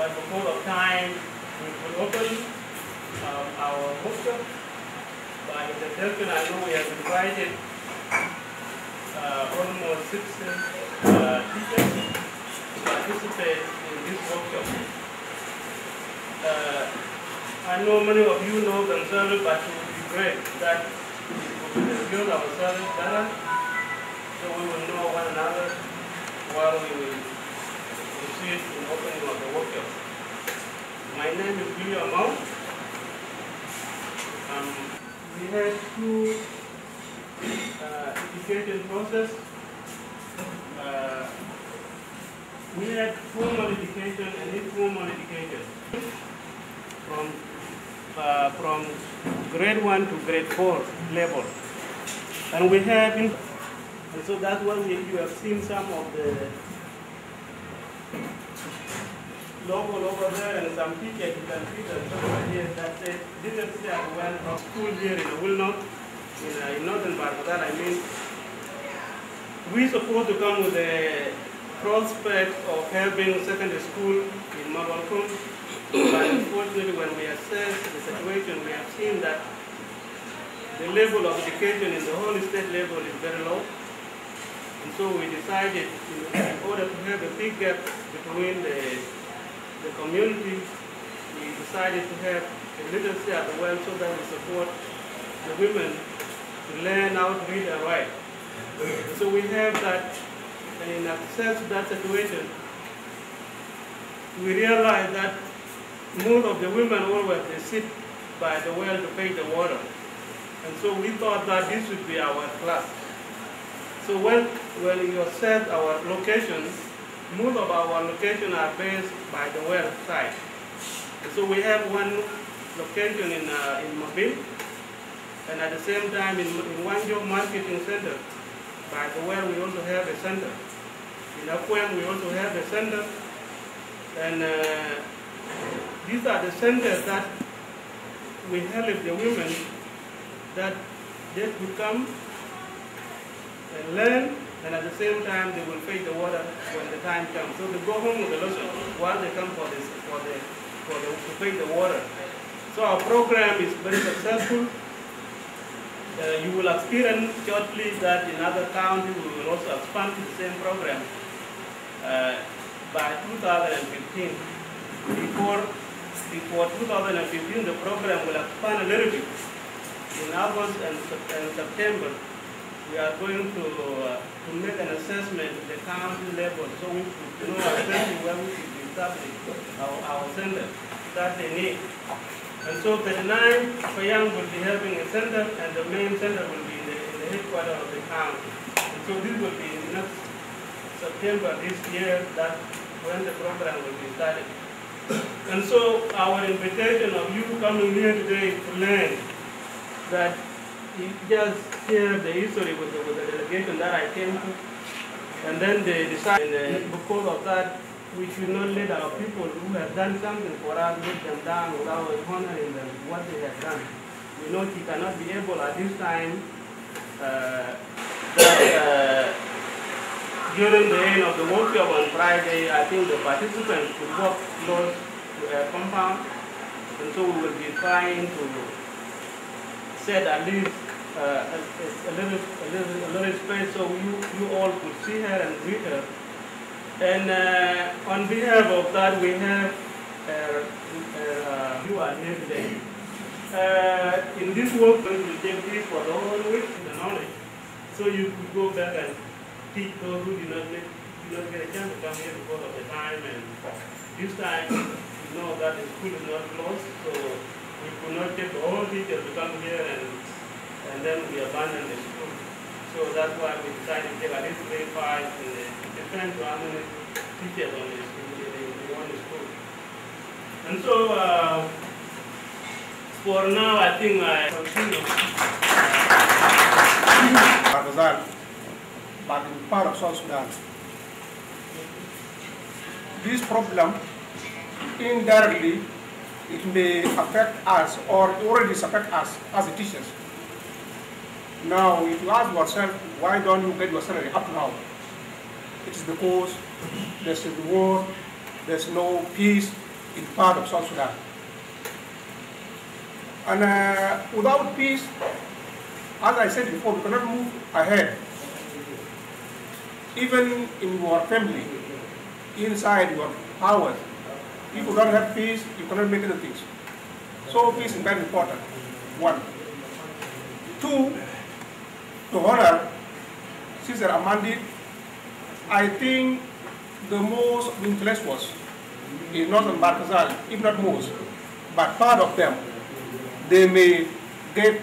but because of time, we will open our workshop. By the suggestion, I know we have invited almost 60 teachers to participate in this workshop. I know many of you know themselves, but it would be great that we will build ourselves better so we will know one another while we will proceed in opening of the workshop. My name is William Mount. We had two education process. We had formal education and informal education from grade 1 to grade 4 level. And we have, and so that's what you have seen some of the logo over there and some teachers you can see them somewhere here that say didn't say well from school here in Wilnot, in northern Barbadan. I mean, we supposed to come with a prospect of having secondary school in Mabalkum, but unfortunately when we assess the situation, we have seen that the level of education in the whole state level is very low. And so we decided in order to have a big gap between the community, we decided to have a literacy at the well so that we support the women to learn how to read and write. So we have that, and in access to that situation, we realize that most of the women always they sit by the well to fetch the water. And so we thought that this would be our class. So when you assess our locations, most of our locations are based by the well side. And so we have one location in Mobile, and at the same time in Wanjo Marketing Center. By the well we also have a center. In Akwem we also have a center. And these are the centers that we help the women that they could come and learn, and at the same time they will fetch the water when the time comes. So they go home with the lotion while they come to fetch the water. So our program is very successful. You will experience shortly that in other counties we will also expand the same program by 2015. Before 2015, the program will expand a little bit. In August and September, we are going to make an assessment at the county level so we could know exactly where we should be establishing our center that they need. And so 39 Payang will be having a center, and the main center will be in the headquarters of the county. And so this will be next September this year that when the program will be started. And so our invitation of you coming here today to learn that you just share the history with the delegation that I came to, and then they decided because of that we should not let our people who have done something for us let them down without honoring them what they have done. We know she cannot be able at this time during the end of the workshop on Friday. I think the participants could walk close to a compound, and so we will be trying to set at least a little space so you all could see her and greet her. And on behalf of that, we have you are here today. In this work, we will take this for the whole week, the knowledge, so you could go back and teach those who did not get a chance to come here because of the time. And this time, you know that the school is not closed, so we could not take all teachers to come here and then we abandon the school. So that's why we decided to take at least grade 5 and it depends on how many teachers on this in one school. And so for now I think I continue. Barbazan, but in part of South Sudan. This problem indirectly it may affect us or already affect us as teachers. Now, if you ask yourself, why don't you get your salary up now? It is because there's a war, there's no peace, in part of South Sudan. And without peace, as I said before, we cannot move ahead. Even in your family, inside your house, if you don't have peace, you cannot make anything. So peace is very important, one. Two, to honor Sister Amandi, I think the most intellectuals in Northern Barkazal, if not most, but part of them, they may get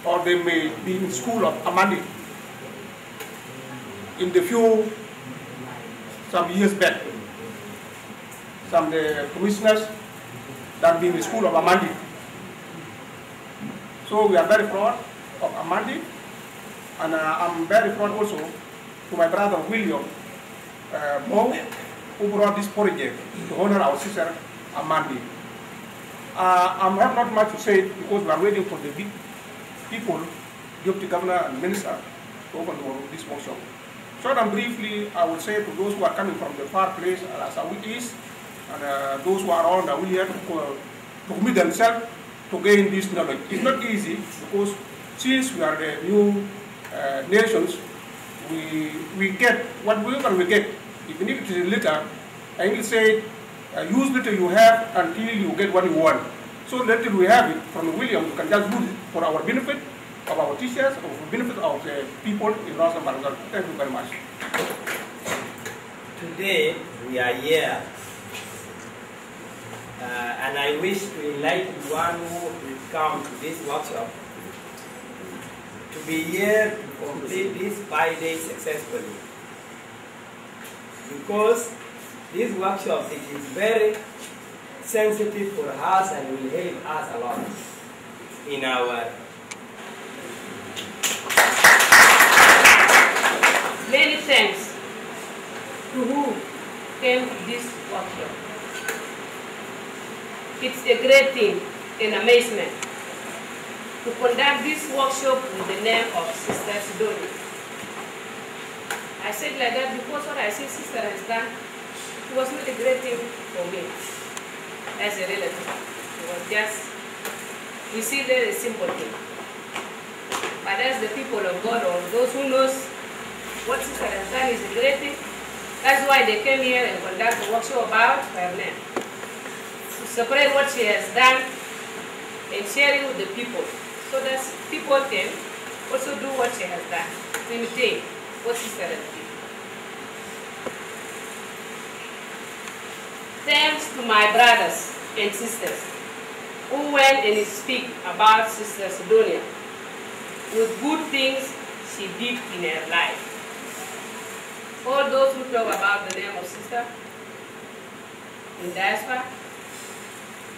or they may be in school of Amandi in the some years back. Some the commissioners that been in the school of Amandi. So we are very proud of Amandi, and I'm very proud also to my brother William Mo, who brought this project to honor our sister Amandi. I have not much to say because we are waiting for the big people, deputy governor and minister, to open this workshop. Short and briefly, I would say to those who are coming from the far place, as we East, and those who are around, we have to commit themselves to gain this knowledge. It's not easy because since we are the new nations, we get whatever we get. Even if it is little, I will say, use little you have until you get what you want. So little we have it from William, we can just use it for our benefit, of our teachers, or for benefit of the people in Northern Barkazal. Thank you very much. Today we are here, and I wish to enlighten one who will come to this workshop to be here to complete this 5 days successfully. Because this workshop it is very sensitive for us and will help us a lot in our many thanks to who came to this workshop. It's a great thing, an amazement, to conduct this workshop with the name of Sister Sidonia. I said like that because what I see Sister has done, it was not a great thing for me as a relative. It was just, we see there a simple thing. But as the people of God or those who knows what Sister has done is a great thing, that's why they came here and conduct a workshop about her name. To separate what she has done and share it with the people, so that people can also do what she has done, to imitate what Sister has done. Thanks to my brothers and sisters who went and speak about Sister Sidonia with good things she did in her life. All those who talk about the name of Sister in diaspora,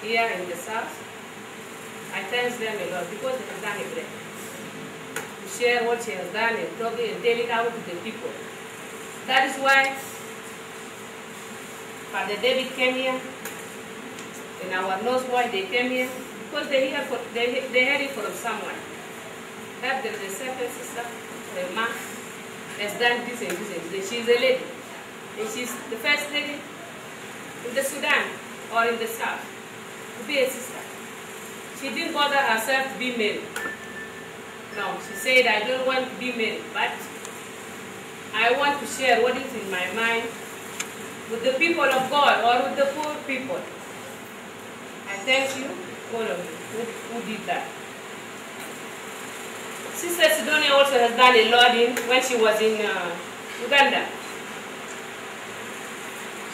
here in the South, I thank them a lot because they have done a great to share what she has done and talk it and tell it out to the people. That is why Father David came here, and our knows why they came here, because they heard it from someone. That there is a certain sister, a man, has done this and this and this. She is a lady, and she's the first lady in the Sudan or in the South to be a sister. She didn't bother herself to be married. No, she said, I don't want to be married, but I want to share what is in my mind with the people of God or with the poor people. I thank you, all of you, who did that. Sister Sidonia also has done a lot when she was in Uganda.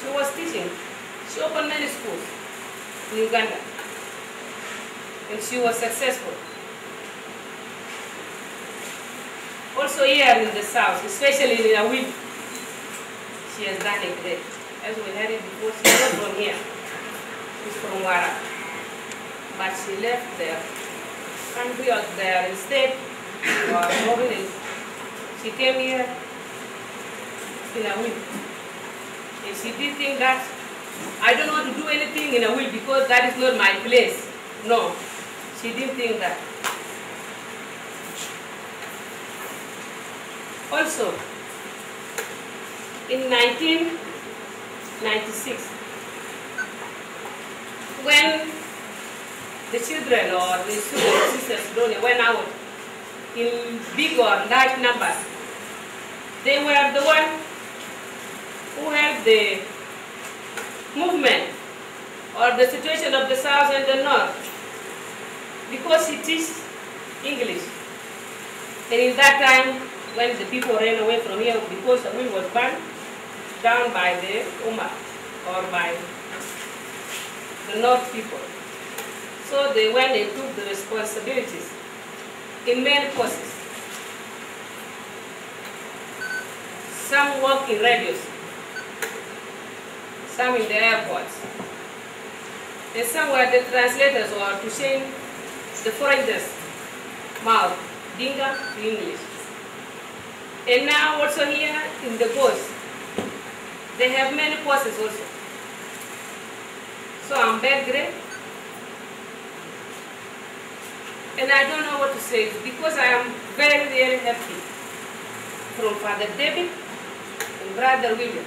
She was teaching. She opened many schools in Uganda. And she was successful. Also here in the South, especially in Awil, she has done a great. As we heard it before, she's not from here. She's from Wara. But she left their country out there instead. She came here in Awil. And she did think that I don't want to do anything in Awil because that is not my place. No, she didn't think that. Also, in 1996, when the children or the students, sisters, Sidonia went out in big or large numbers, they were the one who helped the movement or the situation of the South and the North, because he teaches English. And in that time, when the people ran away from here because the mill was burned down by the Umar or by the North people. So they went and took the responsibilities in many posts. Some work in radios, some in the airports, and some were the translators or to change the foreigners' mouth, Dinka to English. And now also here in the coast, they have many courses also. So I'm very great. And I don't know what to say because I am very, very happy from Father David and Brother William.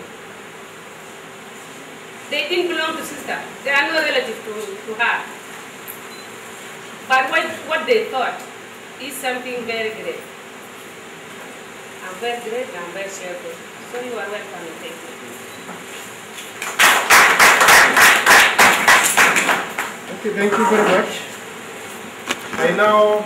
They didn't belong to sister. They are no relative to her. But what they thought is something very great. I'm very great and I'm very cheerful. So you are welcome and thank you. Okay, thank you very much. I now